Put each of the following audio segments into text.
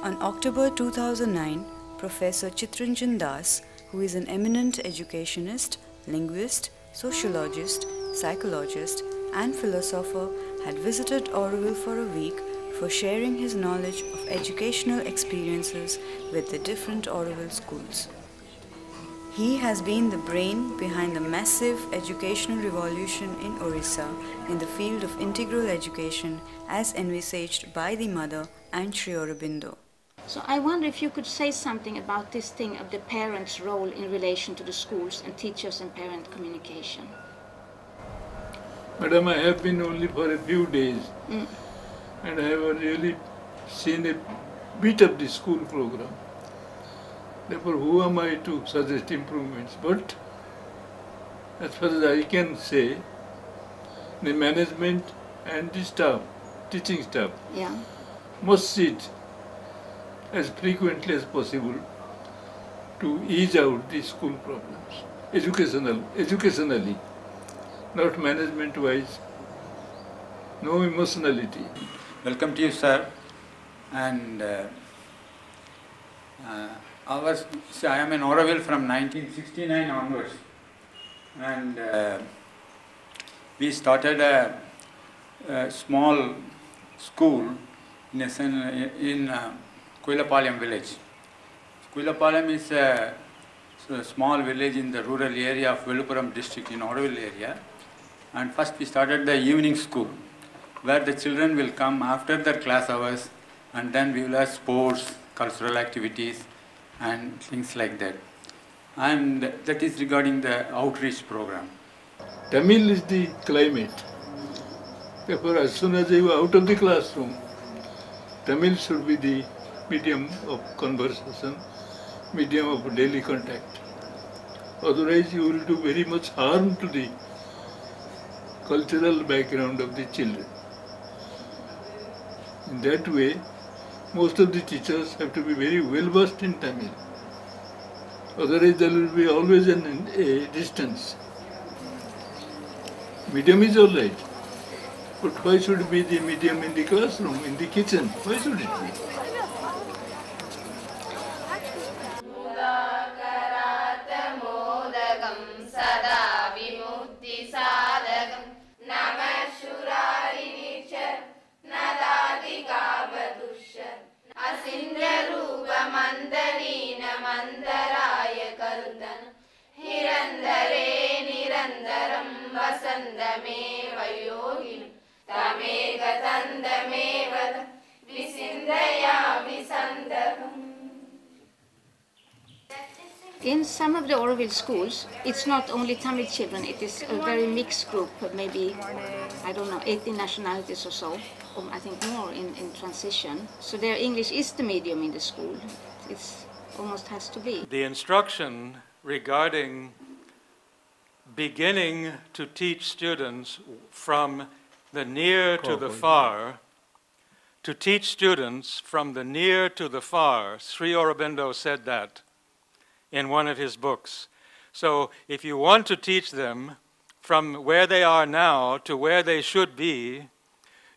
On October 2009, Professor Chittaranjan, who is an eminent educationist, linguist, sociologist, psychologist, and philosopher, had visited Auroville for a week for sharing his knowledge of educational experiences with the different Auroville schools. He has been the brain behind the massive educational revolution in Orissa in the field of integral education as envisaged by the mother and Sri Aurobindo. So I wonder if you could say something about this thing of the parents' role in relation to the schools and teachers and parent communication. Madam, I have been only for a few days and I have really seen a bit of the school program. Therefore, who am I to suggest improvements? But as far as I can say, the management and the staff, teaching staff, must sit as frequently as possible to ease out the school problems, educationally, not management-wise, no emotionality. Welcome to you, sir. And I am in Auroville from 1969 onwards, and we started a small school in Kuilapalayam village. Kuilapalayam is a small village in the rural area of Viluppuram district in Auroville area. And first we started the evening school, where the children will come after their class hours, and then we will have sports, cultural activities, and things like that. And that is regarding the outreach program. Tamil is the climate. Therefore, as soon as you are out of the classroom, Tamil should be the medium of conversation, medium of daily contact. Otherwise, you will do very much harm to the cultural background of the children. In that way, most of the teachers have to be very well versed in Tamil. Otherwise, there will be always a distance. Medium is all right, but why should it be the medium in the classroom, in the kitchen? Why should it be? In some of the Auroville schools, it's not only Tamil children, it is a very mixed group, maybe, I don't know, 18 nationalities or so, or I think more in transition. So their English is the medium in the school. It almost has to be. The instruction regarding beginning to teach students from the near to the far, to teach students from the near to the far, Sri Aurobindo said that in one of his books. So if you want to teach them from where they are now to where they should be,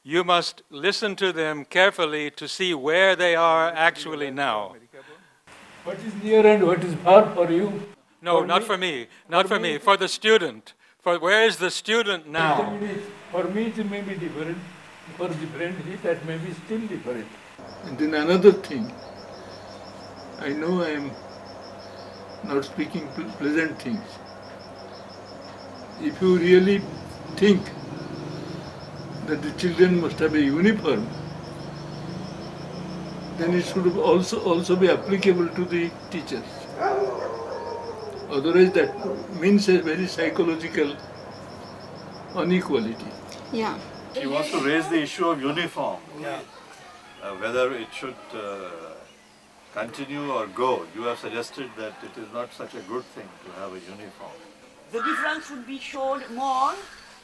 you must listen to them carefully to see where they are actually now. What is near and what is far for you? No, not for me. Not for me. For the student. For where is the student now? For me it may be different. For the friend that may be still different. And then another thing. I know I am not speaking pleasant things. If you really think that the children must have a uniform, then it should also be applicable to the teachers. Otherwise that means a very psychological inequality. Yeah. She wants to raise the issue of uniform. Whether it should continue or go. You have suggested that it is not such a good thing to have a uniform. The difference would be shown more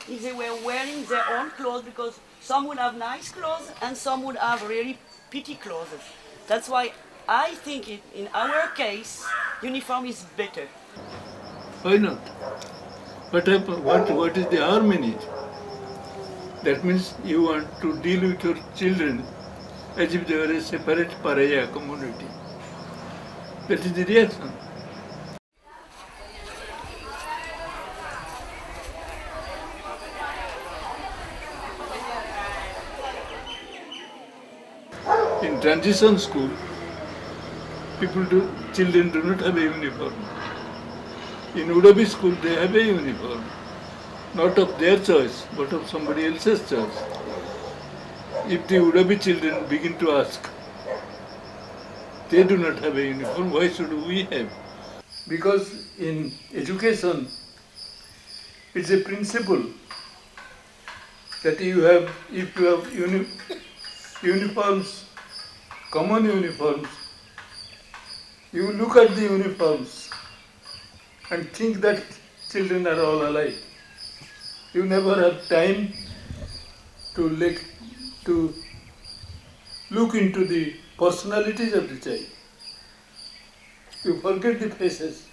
if they were wearing their own clothes, because some would have nice clothes and some would have really petty clothes. That's why I think in our case, uniform is better. Why not? What is the harm in it? That means you want to deal with your children as if they were a separate pariah community. That is the reaction. In transition school, children do not have a uniform. In Auroville school, they have a uniform, not of their choice, but of somebody else's choice. If the Auroville children begin to ask, they do not have a uniform, why should we have? Because in education, it's a principle that if you have uniforms, common uniforms, you look at the uniforms and think that children are all alike. You never have time to look into the personalities of the child. You forget the faces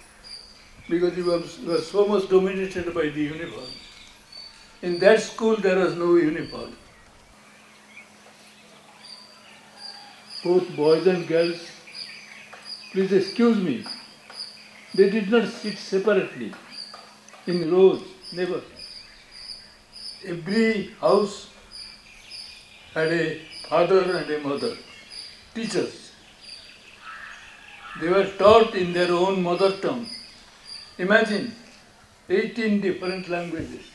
because you are so much dominated by the uniform. In that school there was no uniform. Both boys and girls, please excuse me, they did not sit separately in rows, never. Every house had a father and a mother, teachers. They were taught in their own mother tongue. Imagine 18 different languages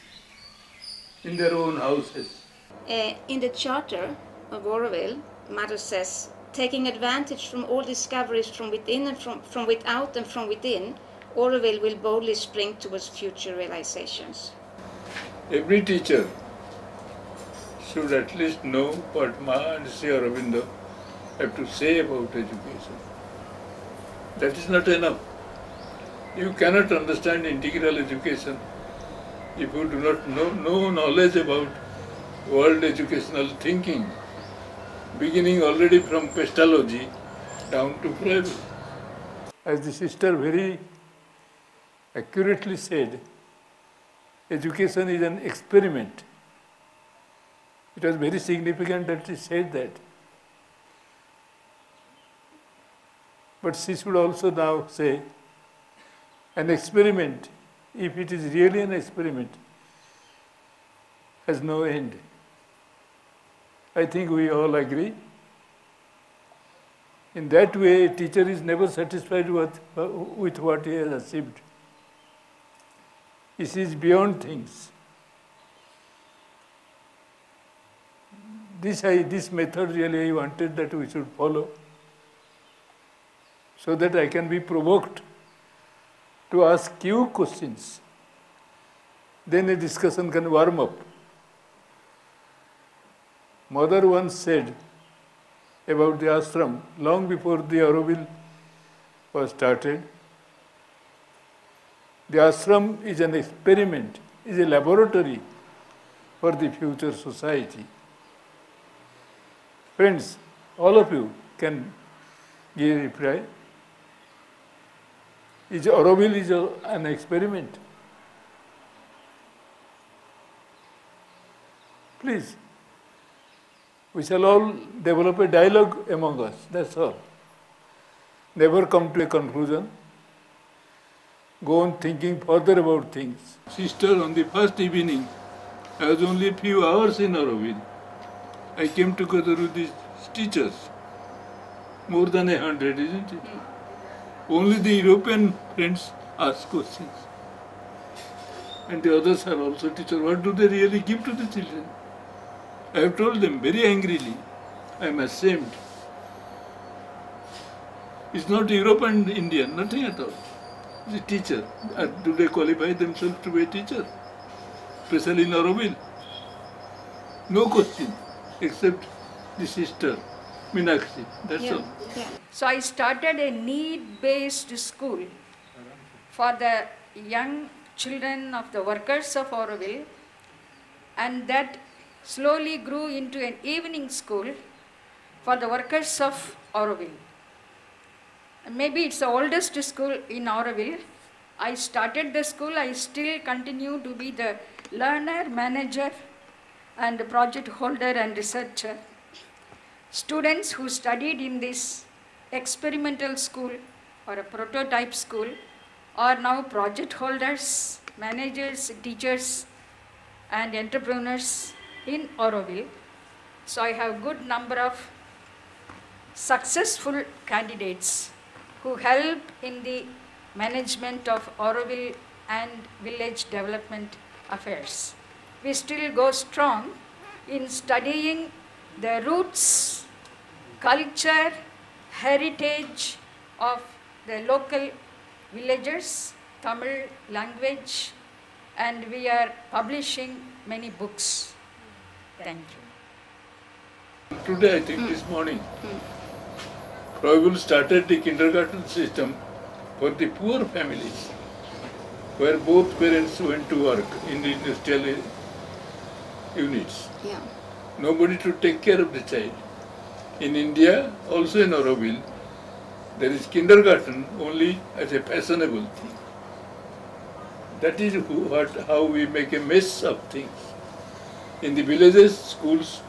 in their own houses. In the charter of Auroville, Mother says, taking advantage from all discoveries from within and from without and from within, Auroville will boldly spring towards future realizations. Every teacher should at least know what Ma and Sri Aurobindo have to say about education. That is not enough. You cannot understand integral education if you do not know knowledge about world educational thinking, beginning already from pestology down to Auroville. As the sister very accurately said, education is an experiment. It was very significant that she said that. But she should also now say, an experiment, if it is really an experiment, has no end. I think we all agree. In that way, a teacher is never satisfied with what he has achieved. He sees beyond things. This method really I wanted that we should follow, so that I can be provoked to ask you questions. Then a discussion can warm up. Mother once said about the ashram, long before the Auroville was started, the ashram is an experiment, is a laboratory for the future society. Friends, all of you can give a reply. Auroville is an experiment. Please, we shall all develop a dialogue among us, that's all. Never come to a conclusion. Go on thinking further about things. Sister, on the first evening, I was only a few hours in Auroville. I came together with these teachers, more than 100, isn't it? Only the European friends ask questions. And the others are also teachers. What do they really give to the children? I have told them very angrily, I am ashamed. It's not Europe and India, nothing at all. It's a teacher. Do they qualify themselves to be a teacher? Especially in Auroville. No question, except the sister, Meenakshi, that's all. Yeah. So I started a need-based school for the young children of the workers of Auroville, and that slowly grew into an evening school for the workers of Auroville. Maybe it's the oldest school in Auroville. I started the school, I still continue to be the learner, manager, and project holder and researcher. students who studied in this experimental school or a prototype school are now project holders, managers, teachers and entrepreneurs in Auroville. So I have good number of successful candidates who help in the management of Auroville and village development affairs. We still go strong in studying the roots, culture, heritage of the local villagers, Tamil language, and we are publishing many books. Thank you. Today, I think this morning, Auroville started the kindergarten system for the poor families, where both parents went to work in the industrial units. Yeah. Nobody to take care of the child. In India, also in Auroville, there is kindergarten only as a fashionable thing. That is how we make a mess of things. In the villages, schools,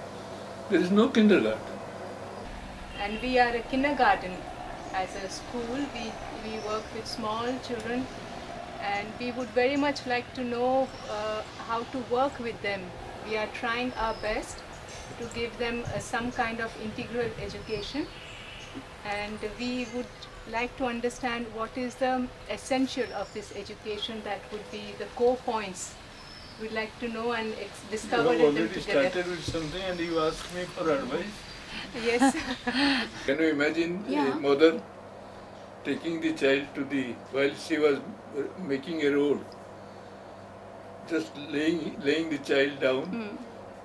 there is no kindergarten. And we are a kindergarten. As a school, we work with small children, and we would very much like to know how to work with them. We are trying our best to give them some kind of integral education, and we would like to understand what is the essential of this education, that would be the core points. We'd like to know and discover You have them already together. started with something and you asked me for advice. Yes. Can you imagine a mother taking the child to while she was making a road, just laying the child down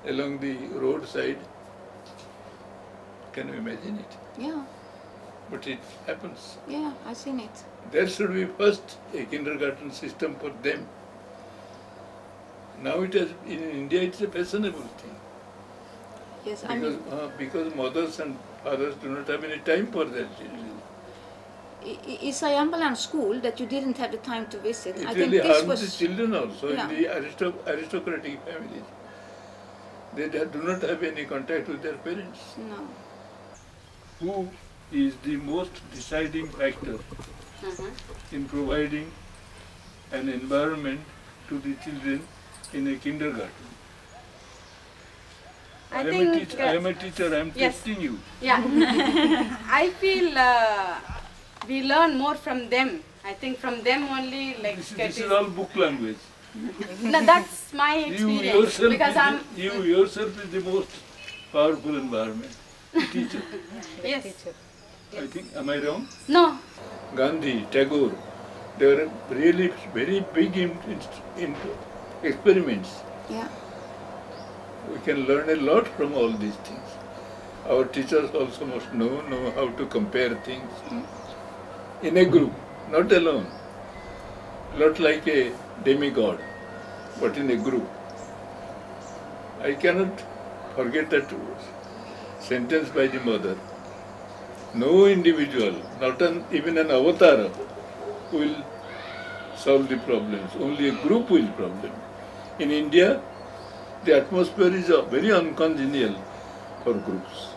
along the roadside? Can you imagine it? Yeah. But it happens. Yeah, I've seen it. There should be first a kindergarten system for them. Now in India it's a fashionable thing. Yes, Because mothers and fathers do not have any time for their children. Is Ayambalan school that you didn't have the time to visit? It I really think this harms was the children also Yeah. in the aristocratic families. They do not have any contact with their parents. no. Who is the most deciding factor in providing an environment to the children in a kindergarten? I am a teacher, I am yes. testing you. Yeah. I feel we learn more from them. I think from them only, like This is all book language. No, that's my You experience. Because yourself is the most powerful environment. The teacher. yes. I think, am I wrong? No. Gandhi, Tagore, they were really very big into experiments. Yeah. We can learn a lot from all these things. Our teachers also must know how to compare things in a group, not alone. Not like a demigod, but in a group. I cannot forget that sentence by the mother. No individual, not even an avatar, will solve the problems. Only a group will problem. In India, the atmosphere is very uncongenial for groups.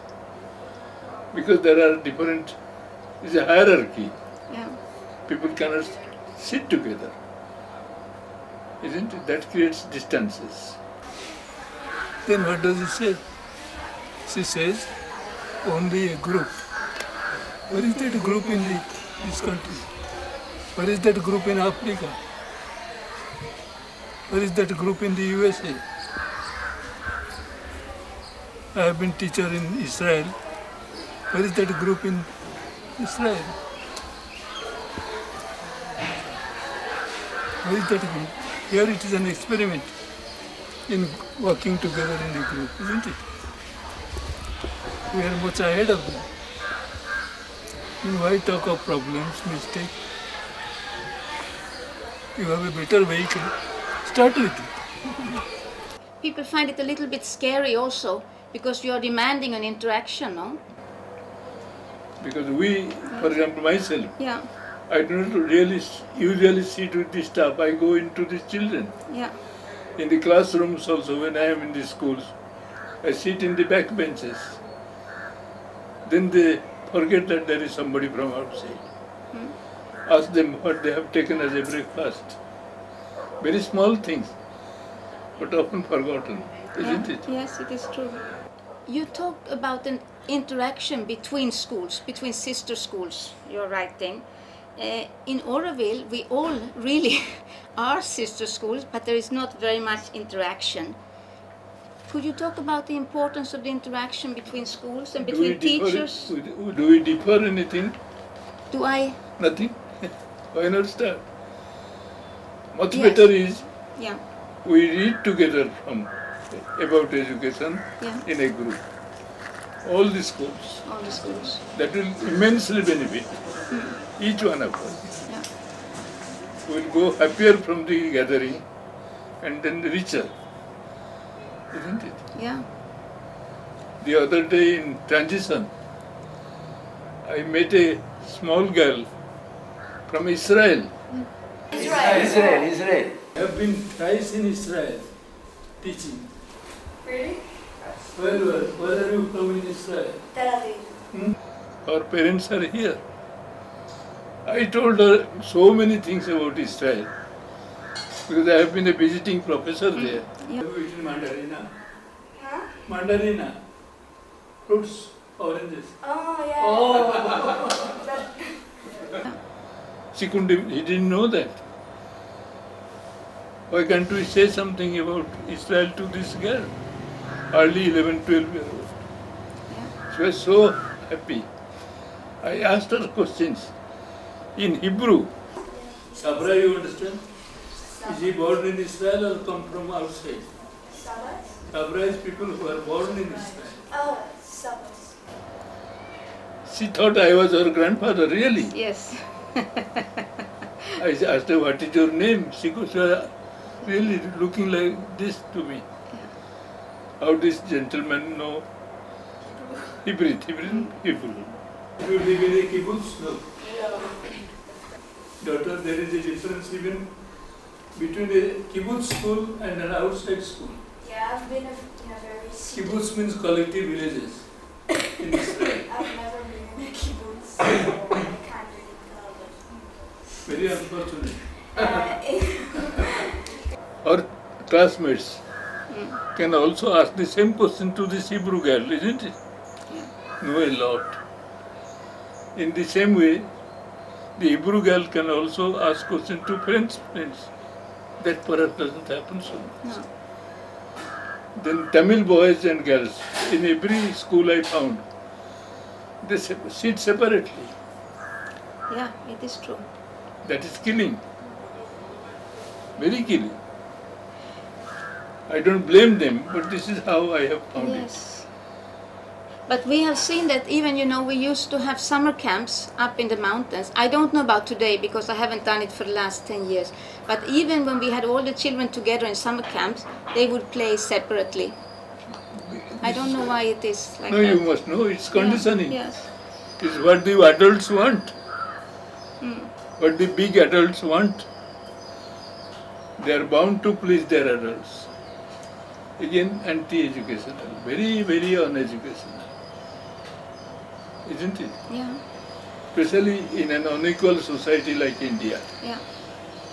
Because there are different, it's a hierarchy. Yeah. People cannot sit together. Isn't it? That creates distances. Then what does it say? She says, only a group. Where is that group in this country? Where is that group in Africa? Where is that group in the USA? I have been teacher in Israel. Where is that group in Israel? Where is that group? Here it is an experiment in working together in a group, isn't it? We are much ahead of them. And why talk of problems, mistakes? You have a better vehicle, start with it. People find it a little bit scary also, because you are demanding an interaction, no? Because we, for example, myself, Yeah. I do not really usually sit with the staff. I go into the children. Yeah. In the classrooms also, when I am in the schools, I sit in the back benches. then they forget that there is somebody from outside. Ask them what they have taken as a breakfast. Very small things, but often forgotten, isn't it? Yes, it is true. You talked about an interaction between schools, between sister schools, you're writing. In Auroville, we all really are sister schools, but there is not very much interaction. Could you talk about the importance of the interaction between schools and between teachers? Do we differ anything? Do I? Nothing. Why not start? Much better is we read together about education in a group. All the schools. All the schools. That will immensely benefit each one of us. We will go happier from the gathering and then richer. Isn't it? Yeah. The other day in transition, I met a small girl from Israel. Israel. I have been twice in Israel teaching. Really? Where are you from in Israel? Tel Aviv. Our parents are here. I told her so many things about Israel because I have been a visiting professor there. Have you eaten mandarina? Huh? Mandarina. Fruits, oranges. Oh, yeah. He didn't know that. Why can't we say something about Israel to this girl? Early 11, 12 years old. She was so happy. I asked her questions in Hebrew. Sabra, you understand? Is he born in Israel or come from outside? Sabra is people who are born in Israel. Oh, Sabras. She thought I was her grandfather, really? Yes. I asked her, what is your name? She was really looking like this to me. How this gentleman know Hebrew. You live in a kibbutz? No. Daughter, there is a difference even between a kibbutz school and an outside school. Yeah, I've been in a very... Kibbutz means collective villages in Israel. I've never been in a kibbutz, so I can't really tell. Very unfortunate. Our classmates can also ask the same question to this Hebrew girl, isn't it? Know a lot. In the same way, the Hebrew girl can also ask questions to friends. That perhaps doesn't happen so much. No. Then Tamil boys and girls, in every school I found, they sit separately. Yeah, it is true. That is killing. Very killing. I don't blame them, but this is how I have found it. But we have seen that even, we used to have summer camps up in the mountains. I don't know about today because I haven't done it for the last 10 years. But even when we had all the children together in summer camps, they would play separately. I don't know why it is like that. No, you must know, it's conditioning. Yes. It's what the adults want. What the big adults want. They are bound to please their adults. Again, anti-educational, very, very uneducational. Isn't it? Yeah. Especially in an unequal society like India. Yeah.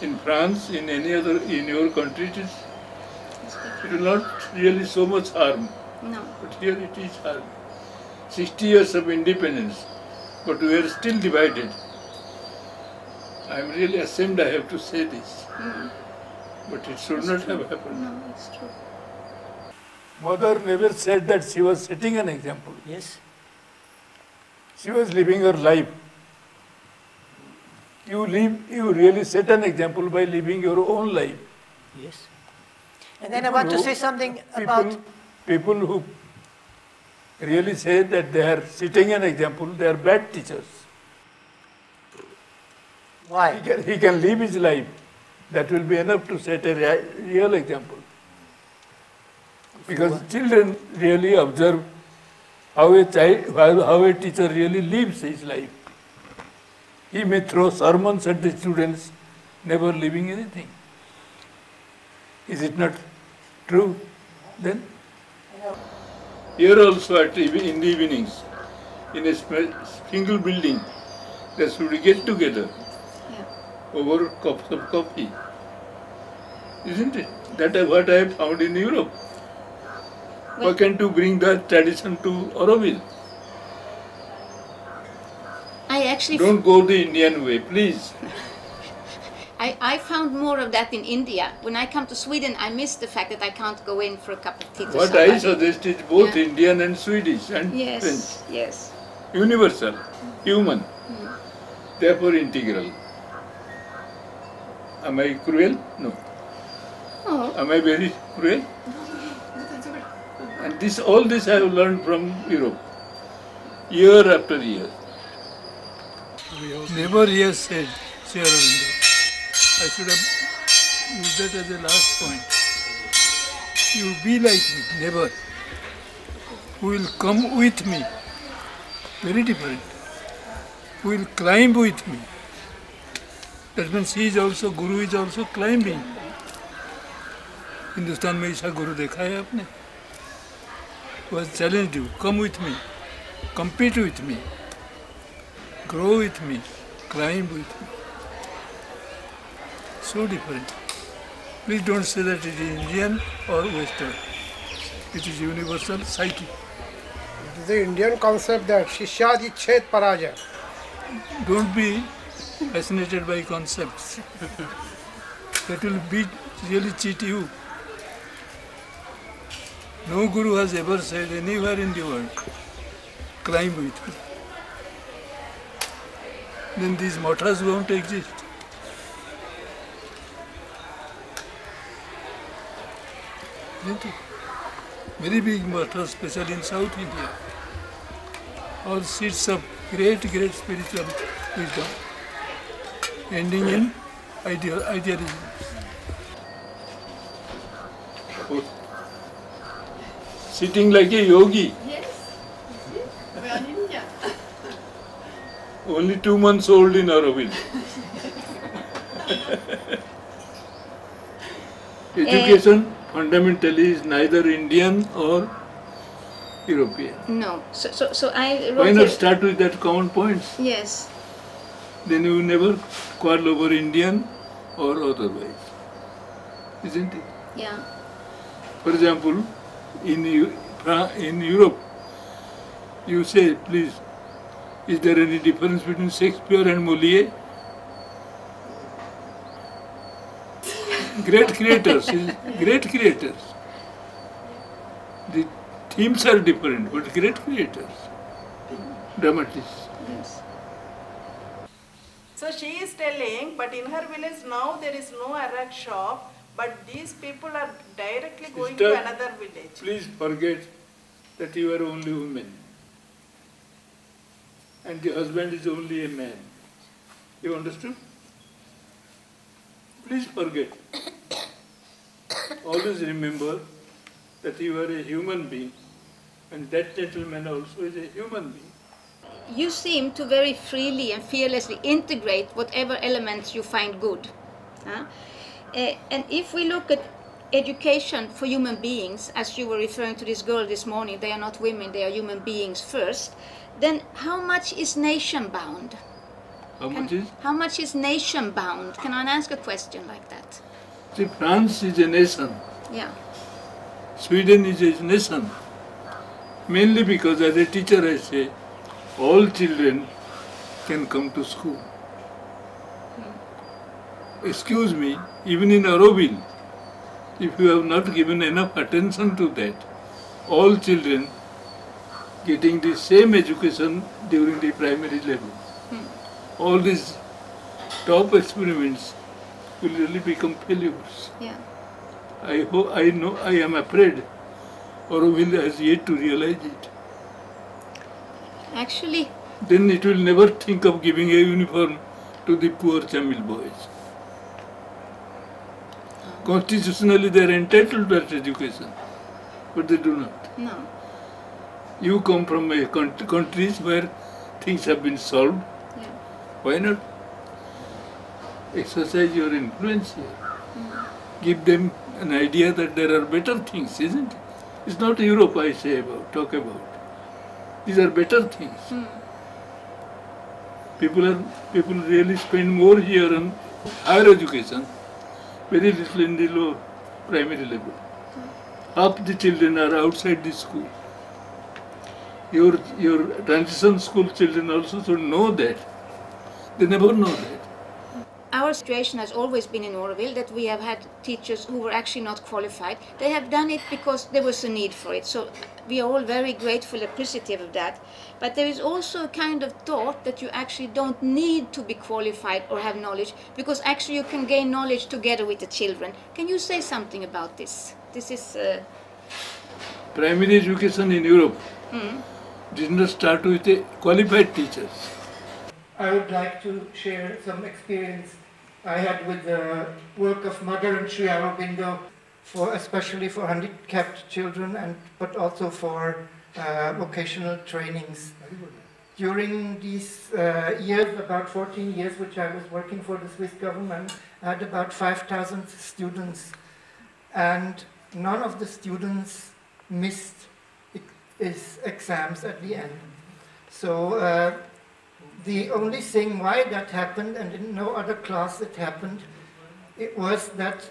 In France, in any other, in your country, it will not really so much harm. No. But here it is harm. 60 years of independence, but we are still divided. I am really ashamed I have to say this. But it should not have happened. No, it's true. Mother never said that she was setting an example. Yes. She was living her life. You really set an example by living your own life. Yes. And then I want to say something about... People who really say that they are setting an example, they are bad teachers. Why? He can live his life. That will be enough to set a real example. Because children really observe how a teacher really lives his life. He may throw sermons at the students, never leaving anything. Is it not true then? Here also in the evenings, in a single building, they should get together over cups of coffee. Isn't it? That is what I have found in Europe. Why can't you bring that tradition to Auroville? I actually don't go the Indian way, please. I found more of that in India. When I come to Sweden, I miss the fact that I can't go in for a cup of tea to What somebody. I suggest is both Indian and Swedish and Yes, French. yes. Universal, human, therefore integral. Am I cruel? No. Oh. Am I very cruel? And all this I have learned from Europe, year after year. Never he has said, Sri Aurobindo. I should have used that as a last point. You be like me, never. Who will come with me, very different. Who will climb with me. That means he is also, Guru is also climbing. Hindustan में ऐसा गुरु देखा है आपने? Who has challenged you, come with me, compete with me, grow with me, climb with me. So different. Please don't say that it is Indian or Western. It is universal psyche. It is the Indian concept that Shishyadi Chet Paraja. Don't be fascinated by concepts. That will really cheat you. No Guru has ever said anywhere in the world, climb with me. Then these mathas won't exist. Isn't it? Very big mathas, especially in South India. All seeds of great spiritual wisdom, ending in idealism. Sitting like a yogi. Yes. We are in India. Only 2 months old in Auroville. Education fundamentally is neither Indian or European. No. So I wrote Why not start with that common points? Yes. Then you never quarrel over Indian or otherwise. Isn't it? Yeah. For example, in Europe, you say, please, is there any difference between Shakespeare and Molière? Great creators. The themes are different, but great creators, dramatists. Yes. So she is telling, but in her village now there is no Arak shop, but these people are directly going to another village. Please forget that you are only women and the husband is only a man. You understood? Please forget. Always remember that you are a human being and that gentleman also is a human being. You seem to very freely and fearlessly integrate whatever elements you find good. And if we look at education for human beings, as you were referring to this girl this morning, they are not women, they are human beings first, then how much is nation bound? How much is nation bound? Can I ask a question like that? See, France is a nation. Yeah. Sweden is a nation. Mainly because as a teacher I say, all children can come to school. Excuse me, even in Auroville, if you have not given enough attention to that, all children getting the same education during the primary level. All these top experiments will really become failures. Yeah. I am afraid Auroville has yet to realize it. Actually. Then it will never think of giving a uniform to the poor Tamil boys. Constitutionally they are entitled to that education, but they do not. No. You come from a countries where things have been solved. Yeah. Why not exercise your influence here? Give them an idea that there are better things, isn't it? It's not Europe I say about, talk about. These are better things. People really spend more here on higher education, very little in the low primary level. Half the children are outside the school. Your transition school children also should know that. They never know that. Our situation has always been in Auroville that we have had teachers who were actually not qualified. They have done it because there was a need for it. So we are all very grateful, appreciative of that. But there is also a kind of thought that you actually don't need to be qualified or have knowledge, because actually you can gain knowledge together with the children. Can you say something about this? This is... Primary education in Europe did not start with a qualified teachers. I would like to share some experience I had with the work of Mother and Sri Aurobindo, especially for handicapped children, but also for vocational trainings. During these years, about 14 years, which I was working for the Swiss government, I had about 5,000 students, and none of the students missed his exams at the end. So the only thing why that happened, and in no other class it happened, it was that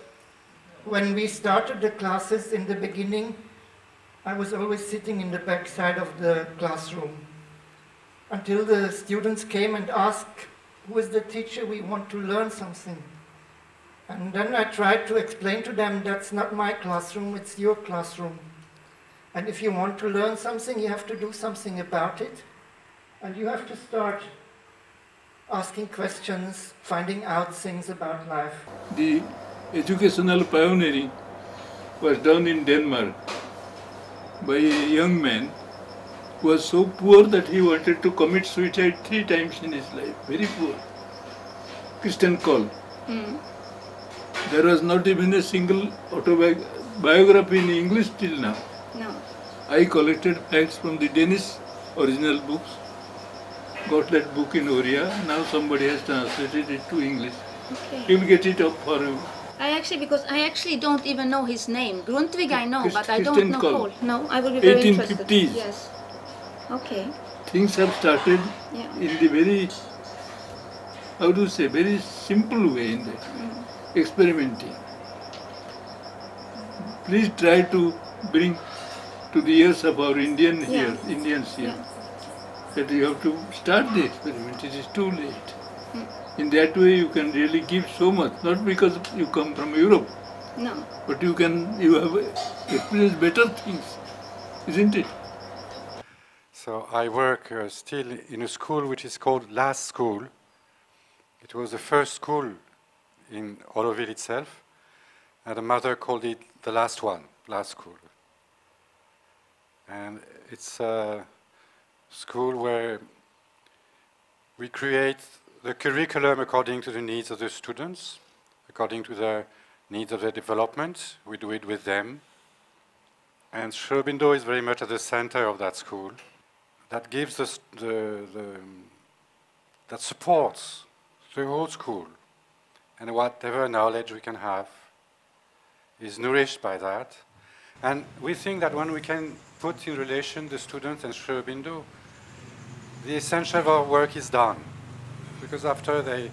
when we started the classes in the beginning, I was always sitting in the back side of the classroom until the students came and asked, "Who is the teacher? We want to learn something." And then I tried to explain to them, that's not my classroom, it's your classroom. And if you want to learn something, you have to do something about it. And you have to start asking questions, finding out things about life. The educational pioneering was done in Denmark by a young man who was so poor that he wanted to commit suicide 3 times in his life. Very poor. Christian Kohl. There was not even a single autobiography in English till now. No. I collected facts from the Danish original books, got that book in Oriya, now somebody has translated it to English. Okay. He'll get it up for you. Because I actually don't even know his name. Grundtvig I know, but I don't Christian know Kohl. Kohl. No, I will be very interested. 1850s. Yes. Okay. Things have started Yeah. in the very, how do you say, very simple way in that, experimenting. Please try to bring to the ears of our Indians here, that you have to start the experiment. It is too late. In that way you can really give so much, not because you come from Europe, but you have experienced better things, isn't it? So I work still in a school which is called Last School. It was the first school in Auroville itself, and the mother called it the last one, Last School. And it's a school where we create the curriculum according to the needs of the students, according to the needs of their development. We do it with them. And Sri Aurobindo is very much at the center of that school. That gives us that supports the whole school. And whatever knowledge we can have is nourished by that. And we think that when we can put in relation the students and Sri Aurobindo, the essential of our work is done. Because after they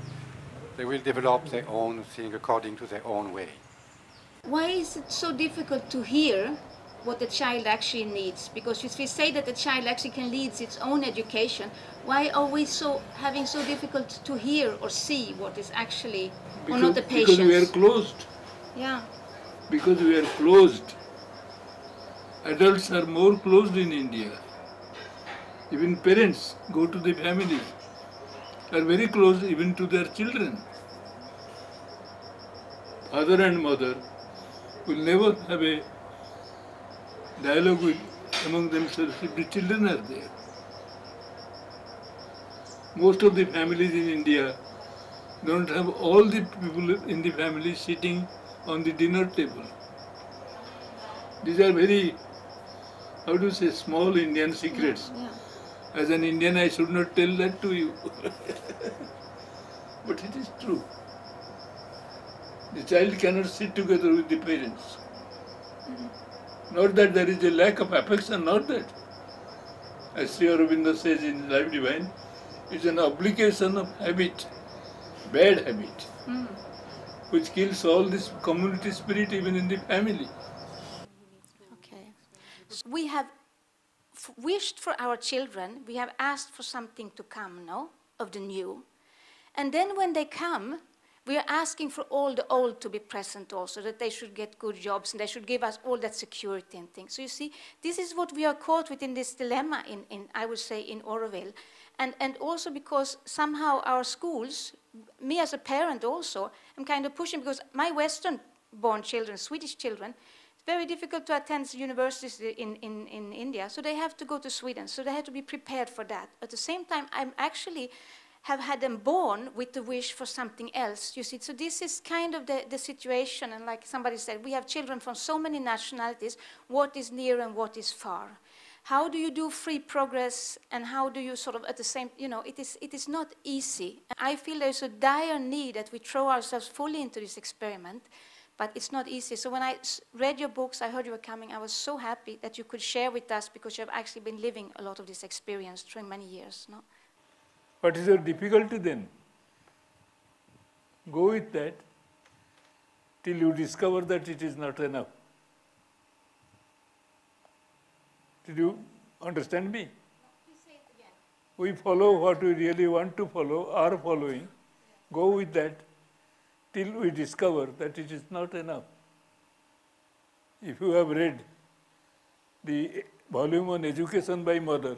will develop their own thing according to their own way. Why is it so difficult to hear what the child actually needs? Because if we say that the child actually can lead its own education, why are we having so difficult to hear or see what is actually, or not the patients? Because we are closed. Yeah. Because we are closed. Adults are more closed in India. Even parents go to the families, are very close even to their children. Father and mother will never have a dialogue among themselves if the children are there. Most of the families in India don't have all the people in the family sitting on the dinner table. These are very, how do you say, small Indian secrets. Yeah. As an Indian, I should not tell that to you. But it is true. The child cannot sit together with the parents. Not that there is a lack of affection, not that. as Sri Aurobindo says in Life Divine, it's an obligation of habit, bad habit, which kills all this community spirit even in the family. Okay. We have wished for our children, we have asked for something to come, no, of the new. And then when they come, we are asking for all the old to be present also, that they should get good jobs and they should give us all that security and things. So you see, this is what we are caught with in this dilemma I would say, in Auroville. And also because somehow our schools, me as a parent also, I'm kind of pushing, because my Western-born children, Swedish children, it's very difficult to attend universities in India, so they have to go to Sweden, so they have to be prepared for that. At the same time, I'm actually have had them born with the wish for something else, you see. So this is kind of the situation, and like somebody said, we have children from so many nationalities, what is near and what is far. How do you do free progress, and how do you sort of at the same, you know, it is not easy. I feel there's a dire need that we throw ourselves fully into this experiment, but it's not easy. So when I read your books, I heard you were coming, I was so happy that you could share with us, because you have actually been living a lot of this experience through many years, no? What is your difficulty then? Go with that till you discover that it is not enough. Did you understand me? Please say it again. We follow what we really want to follow, are following. Go with that till we discover that it is not enough. If you have read the volume on education by mother,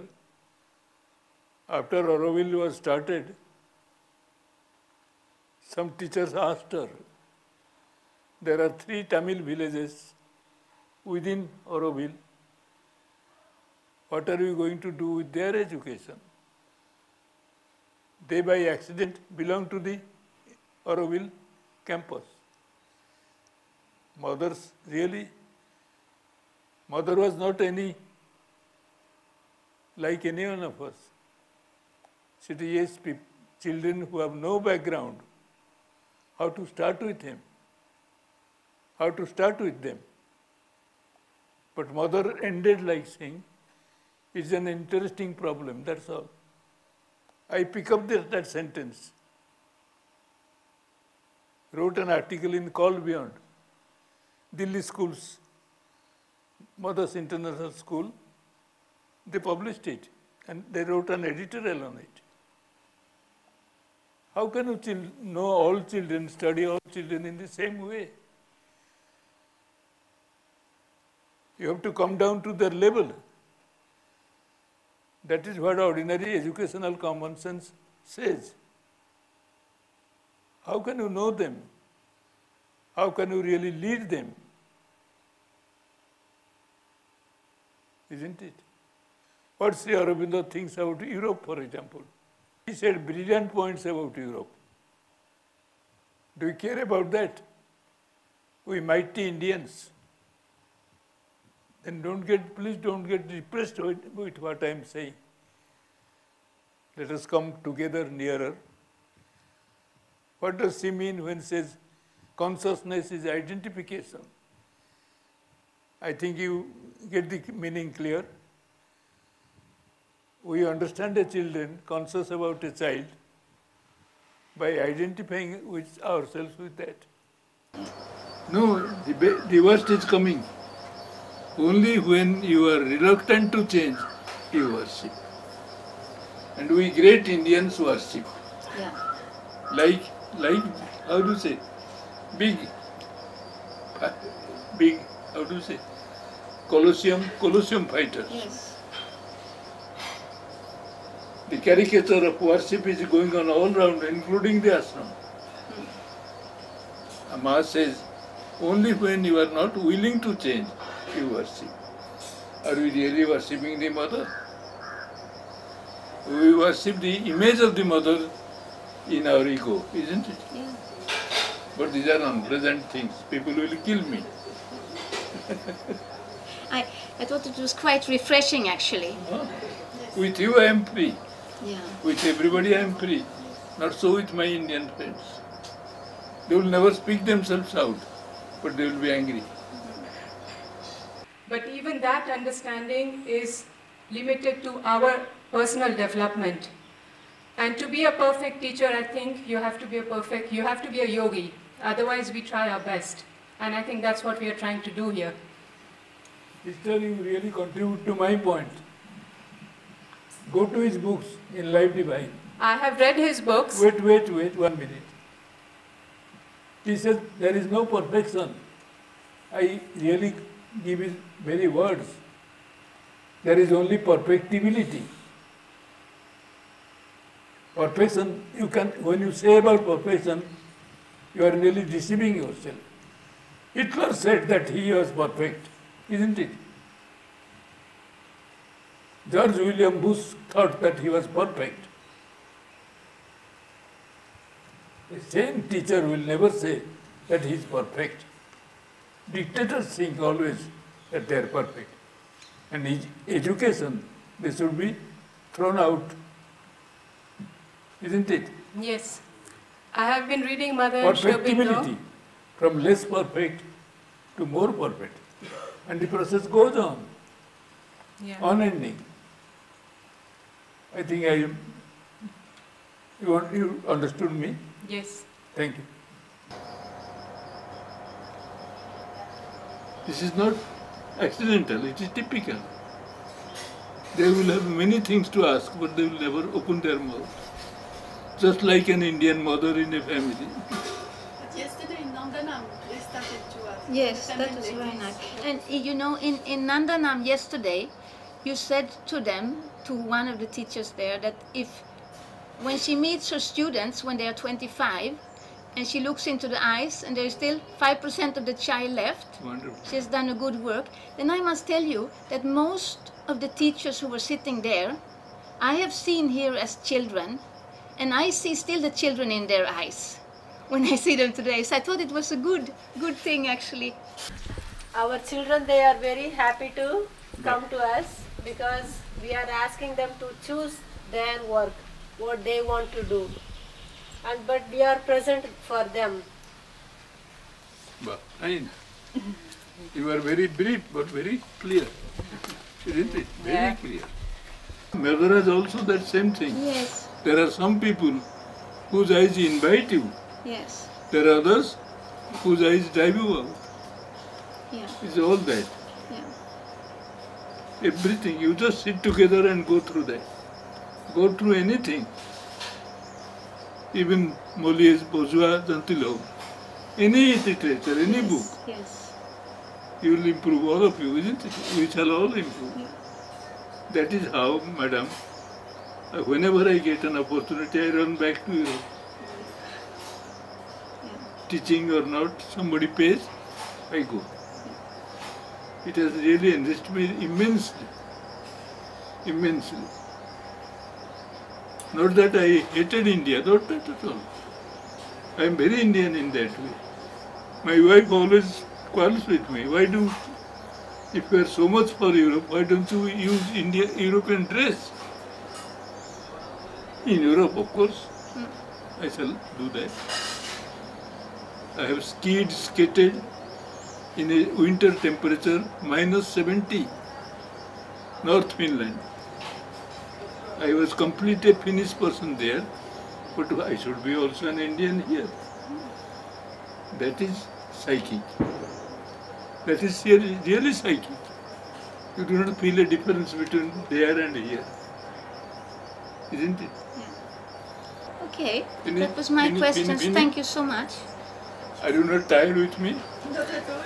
after Auroville was started, some teachers asked her, there are 3 Tamil villages within Auroville. What are we going to do with their education? They by accident belong to the Auroville campus. Mothers really, mother was not like any one of us. She teaches children who have no background how to start with him, how to start with them. But mother ended like saying, it's an interesting problem, that's all. I pick up that sentence. Wrote an article in Call Beyond, Delhi schools, Mother's International School. They published it and they wrote an editorial on it. How can you know all children, study all children in the same way? You have to come down to their level. That is what ordinary educational common sense says. How can you know them? How can you really lead them? Isn't it? What Sri Aurobindo thinks about Europe, for example. He said brilliant points about Europe. Do you care about that? We mighty Indians. Then please don't get depressed with what I am saying. Let us come together nearer. What does he mean when he says consciousness is identification? I think you get the meaning clear. We understand a children, conscious about a child, by identifying with ourselves with that. No, the worst is coming. Only when you are reluctant to change, you worship. And we great Indians worship. Yeah. Like, how do you say? Big, how do you say? Colosseum fighters. Yes. The caricature of worship is going on all around, including the ashram. Ma says, only when you are not willing to change, you worship. Are we really worshipping the mother? We worship the image of the mother in our ego, isn't it? Yeah. But these are unpleasant things. People will kill me. I thought it was quite refreshing, actually. Huh? With you I am free. Yeah. With everybody I am free. Not so with my Indian friends. They will never speak themselves out, but they will be angry. But even that understanding is limited to our personal development. And to be a perfect teacher, I think you have to be a yogi. Otherwise, we try our best. And I think that's what we are trying to do here. Sister, you really contribute to my point. Go to his books in Life Divine. I have read his books. Wait, 1 minute. He says there is no perfection. I really give his very words. There is only perfectibility. Perfection, when you say about perfection, you are really deceiving yourself. Hitler said that he was perfect, isn't it? George William Bush thought that he was perfect. The same teacher will never say that he is perfect. Dictators think always that they are perfect. And in education, they should be thrown out. Isn't it? Yes. I have been reading Mother and Perfectibility, from less perfect to more perfect. And the process goes on, unending. I think you understood me? Yes. Thank you. This is not accidental, it is typical. They will have many things to ask, but they will never open their mouth. Just like an Indian mother in a family. But yesterday in Nandanam, they started to ask. Yes, that was very nice. And you know, in Nandanam yesterday, you said to them, to one of the teachers there, that when she meets her students when they are 25, and she looks into the eyes and there is still 5% of the child left, wonderful. She has done a good work, then I must tell you that most of the teachers who were sitting there, I have seen here as children, and I see still the children in their eyes when I see them today. So I thought it was a good thing actually. Our children, they are very happy to come to us because we are asking them to choose their work, what they want to do. But we are present for them. Fine. You are very brief but very clear. Isn't it? Very clear. Mother has also that same thing. Yes. There are some people whose eyes invite you. Yes. There are others whose eyes drive you out. Yeah. It's all that. Yeah. Everything. You just sit together and go through that. Go through anything. Even Moliere's Bourgeois Gentilhomme. Any literature, any book. Yes. You will improve, all of you, isn't it? We shall all improve. Yeah. That is how, madam, whenever I get an opportunity, I run back to Europe. Teaching or not, somebody pays, I go. It has really enriched me immensely. Immensely. Not that I hated India, not that at all. I am very Indian in that way. My wife always quarrels with me. If you are so much for Europe, why don't you use European dress? In Europe, of course, I shall do that. I have skated in a winter temperature -70, North Finland. I was completely a Finnish person there, but I should be also an Indian here. That is psychic. That is really psychic. You do not feel a difference between there and here. Isn't it? Okay, that was my questions. Thank you so much. Are you not tired with me? Not at all.